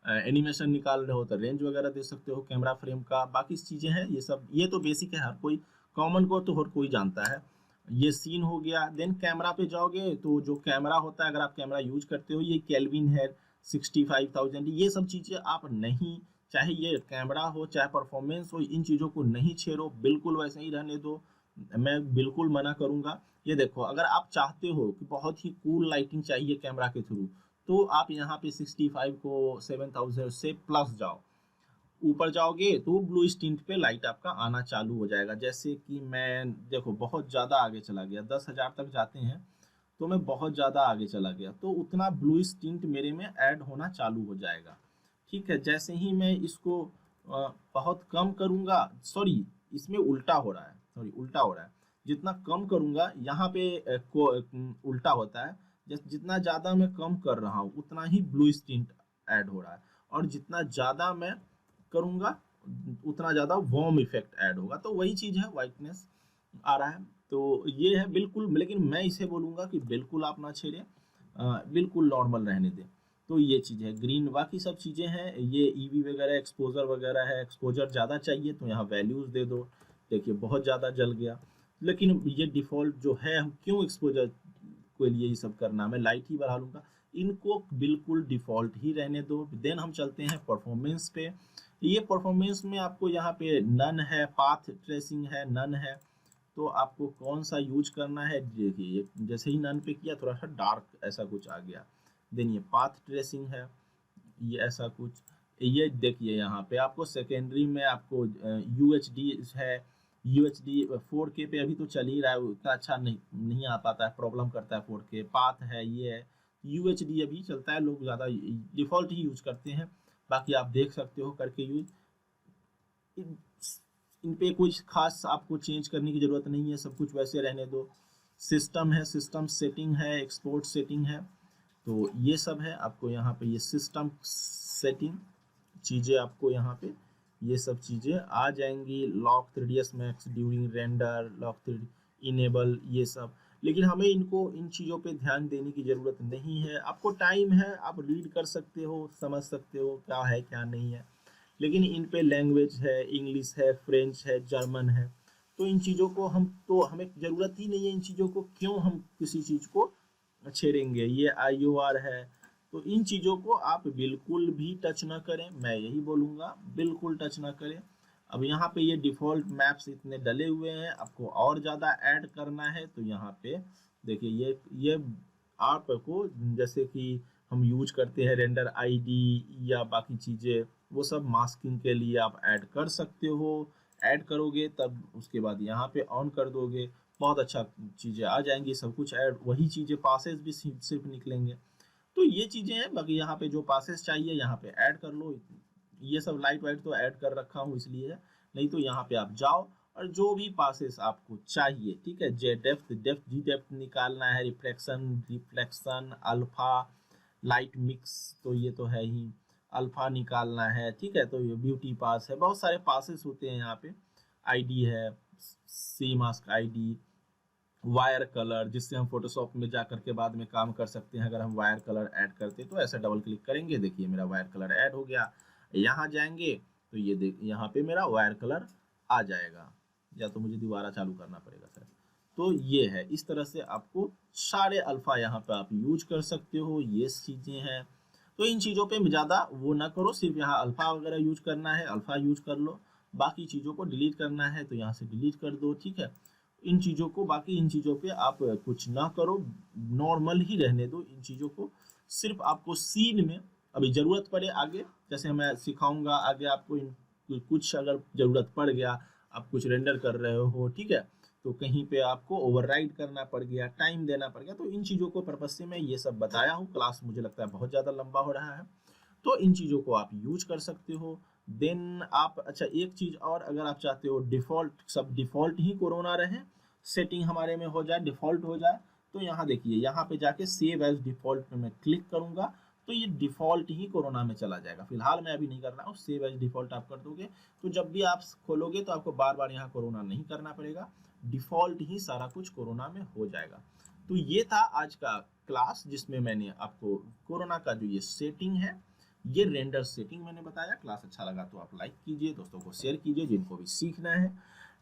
एनिमेशन निकाल रहे हो तो रेंज वगैरह दे सकते हो कैमरा फ्रेम का, बाकी चीज़ें हैं ये सब। ये तो बेसिक है, हर कोई कॉमन को तो हर कोई जानता है। ये सीन हो गया। देन कैमरा पे जाओगे तो जो कैमरा होता है, अगर आप कैमरा यूज करते हो, ये केल्विन है 65,000, ये सब चीज़ें आप नहीं, चाहे ये कैमरा हो चाहे परफॉर्मेंस हो, इन चीज़ों को नहीं छेड़ो, बिल्कुल वैसे ही रहने दो। मैं बिल्कुल मना करूँगा। ये देखो, अगर आप चाहते हो कि बहुत ही कूल लाइटिंग चाहिए कैमरा के थ्रू, तो आप यहाँ पे 65 को 7000 से प्लस जाओ। ऊपर जाओगे तो ब्लू स्टिंट पे लाइट आपका आना चालू हो जाएगा। जैसे कि मैं देखो बहुत ज़्यादा आगे चला गया, 10,000 तक जाते हैं तो मैं बहुत ज़्यादा आगे चला गया, तो उतना ब्लू स्टिंट मेरे में ऐड होना चालू हो जाएगा। ठीक है, जैसे ही मैं इसको बहुत कम करूँगा, सॉरी इसमें उल्टा हो रहा है, उल्टा हो रहा है। जितना कम करूँगा यहाँ पे उल्टा होता है। जितना ज़्यादा मैं कम कर रहा हूँ उतना ही ब्लू स्टिंट ऐड हो रहा है, और जितना ज़्यादा मैं करूँगा उतना ज़्यादा वार्म इफेक्ट ऐड होगा। तो वही चीज़ है, वाइटनेस आ रहा है। तो ये है बिल्कुल, लेकिन मैं इसे बोलूँगा कि बिल्कुल आप ना छेड़ें, बिल्कुल नॉर्मल रहने दें। तो ये चीज़ है ग्रीन, बाकी सब चीज़ें हैं। ये ईवी वगैरह, एक्सपोजर वगैरह है, एक्सपोजर ज़्यादा चाहिए तो यहाँ वैल्यूज़ दे दो। देखिए बहुत ज़्यादा जल गया, लेकिन ये डिफ़ॉल्ट जो है, हम क्यों एक्सपोजर के लिए ये सब करना, मैं लाइट ही बढ़ा लूँगा। इनको बिल्कुल डिफ़ॉल्ट ही रहने दो। देन हम चलते हैं परफॉर्मेंस पे। ये परफॉर्मेंस में आपको यहाँ पे नन है, पाथ ट्रेसिंग है, नन है। तो आपको कौन सा यूज करना है, देखिए जैसे ही नन पे किया थोड़ा सा डार्क ऐसा कुछ आ गया। देन ये पाथ ट्रेसिंग है, ये ऐसा कुछ। ये देखिए यहाँ पे आपको सेकेंडरी में आपको UHD है, UHD 4K पे अभी तो चल ही रहा है, उतना अच्छा नहीं आ पाता है, प्रॉब्लम करता है 4K। पाथ है, ये है, UHD अभी चलता है, लोग ज़्यादा डिफ़ॉल्ट ही यूज करते हैं। बाकी आप देख सकते हो करके यूज, इन इन पे कुछ खास आपको चेंज करने की ज़रूरत नहीं है, सब कुछ वैसे रहने दो। सिस्टम है, सिस्टम सेटिंग है, एक्सपोर्ट सेटिंग है, तो ये सब है आपको यहाँ पे। ये सिस्टम सेटिंग चीज़ें आपको यहाँ पे ये सब चीज़ें आ जाएंगी। Lock 3ds max during render, lock 3D enable, ये सब। लेकिन हमें इन चीज़ों पे ध्यान देने की ज़रूरत नहीं है। आपको टाइम है, आप रीड कर सकते हो, समझ सकते हो क्या है क्या नहीं है। लेकिन इन पे लैंग्वेज है, इंग्लिश है, फ्रेंच है, जर्मन है, तो इन चीज़ों को हमें ज़रूरत ही नहीं है। इन चीज़ों को क्यों हम किसी चीज़ को छेड़ेंगे। ये IOR है, तो इन चीज़ों को आप बिल्कुल भी टच ना करें, मैं यही बोलूँगा, बिल्कुल टच ना करें। अब यहाँ पे ये डिफ़ॉल्ट मैप्स इतने डले हुए हैं, आपको और ज़्यादा ऐड करना है तो यहाँ पे देखिए ये आपको, जैसे कि हम यूज करते हैं रेंडर ID या बाकी चीज़ें, वो सब मास्किंग के लिए आप ऐड कर सकते हो। ऐड करोगे तब उसके बाद यहाँ पे ऑन कर दोगे, बहुत अच्छा चीज़ें आ जाएंगी, सब कुछ ऐड, वही चीज़ें पासेस भी सिर्फ निकलेंगे। तो ये चीज़ें हैं। बाकी यहाँ पे जो पासेस चाहिए यहाँ पे ऐड कर लो। ये सब लाइट वाइट तो ऐड कर रखा हूँ इसलिए है, नहीं तो यहाँ पे आप जाओ और जो भी पासेस आपको चाहिए, ठीक है, जे डेप्थ जी डेप्थ निकालना है, रिफ्लेक्शन, अल्फा, लाइट मिक्स, तो ये तो है ही, अल्फा निकालना है, ठीक है, तो ये ब्यूटी पास है, बहुत सारे पासेस होते हैं यहाँ पे। ID है, सी मास्क ID, वायर कलर, जिससे हम फोटोशॉप में जा करके बाद में काम कर सकते हैं। अगर हम वायर कलर ऐड करते हैं तो ऐसा डबल क्लिक करेंगे, देखिए मेरा वायर कलर ऐड हो गया। यहाँ जाएंगे तो ये देख, यहाँ पे मेरा वायर कलर आ जाएगा, या तो मुझे दोबारा चालू करना पड़ेगा सर। तो ये है, इस तरह से आपको सारे अल्फा यहाँ पे आप यूज कर सकते हो, ये चीज़ें हैं। तो इन चीज़ों पे ज़्यादा वो ना करो, सिर्फ यहाँ अल्फा वगैरह यूज करना है, अल्फा यूज कर लो। बाकी चीज़ों को डिलीट करना है तो यहाँ से डिलीट कर दो, ठीक है। इन चीज़ों को, बाकी इन चीज़ों पे आप कुछ ना करो, नॉर्मल ही रहने दो इन चीज़ों को। सिर्फ आपको सीन में अभी ज़रूरत पड़े आगे, जैसे मैं सिखाऊंगा आगे आपको, कुछ अगर ज़रूरत पड़ गया, आप कुछ रेंडर कर रहे हो, ठीक है, तो कहीं पे आपको ओवरराइड करना पड़ गया, टाइम देना पड़ गया, तो इन चीज़ों को पर्पज से मैं ये सब बताया हूँ। क्लास मुझे लगता है बहुत ज़्यादा लंबा हो रहा है, तो इन चीज़ों को आप यूज कर सकते हो। देन आप, अच्छा एक चीज़ और, अगर आप चाहते हो डिफ़ॉल्ट, सब डिफ़ॉल्ट ही कोरोना रहे, सेटिंग हमारे में हो जाए, डिफ़ॉल्ट हो जाए, तो यहाँ देखिए, यहाँ पे जाके सेव एज डिफ़ॉल्ट पे मैं क्लिक करूँगा तो ये डिफ़ॉल्ट ही कोरोना में चला जाएगा। फिलहाल मैं अभी नहीं कर रहा हूँ, सेव एज डिफ़ॉल्ट आप कर दोगे तो जब भी आप खोलोगे तो आपको बार बार यहाँ कोरोना नहीं करना पड़ेगा, डिफ़ॉल्ट ही सारा कुछ कोरोना में हो जाएगा। तो ये था आज का क्लास, जिसमें मैंने आपको कोरोना का जो ये सेटिंग है, ये रेंडर सेटिंग मैंने बताया। क्लास अच्छा लगा तो आप लाइक कीजिए, दोस्तों को शेयर कीजिए जिनको भी सीखना है।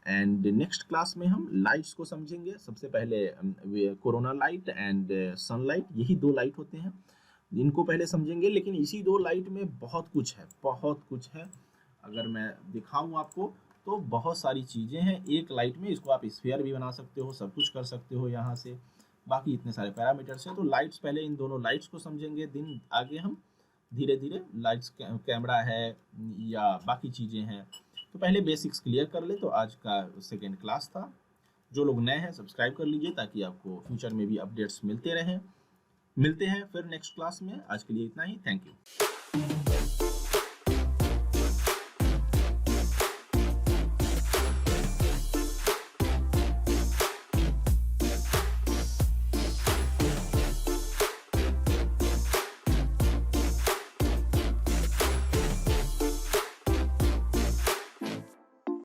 एंड नेक्स्ट क्लास में हम लाइट्स को समझेंगे। सबसे पहले कोरोना लाइट एंड सनलाइट, यही दो लाइट होते हैं, इनको पहले समझेंगे। लेकिन इसी दो लाइट में बहुत कुछ है, बहुत कुछ है। अगर मैं दिखाऊं आपको तो बहुत सारी चीज़ें हैं एक लाइट में। इसको आप स्फीयर भी बना सकते हो, सब कुछ कर सकते हो यहाँ से। बाकी इतने सारे पैरामीटर्स हैं। तो लाइट्स, पहले इन दोनों लाइट्स को समझेंगे, दिन आगे हम धीरे धीरे लाइट्स, कैमरा है या बाकी चीज़ें हैं, तो पहले बेसिक्स क्लियर कर ले। तो आज का सेकेंड क्लास था। जो लोग नए हैं सब्सक्राइब कर लीजिए ताकि आपको फ्यूचर में भी अपडेट्स मिलते रहें। मिलते हैं फिर नेक्स्ट क्लास में। आज के लिए इतना ही, थैंक यू।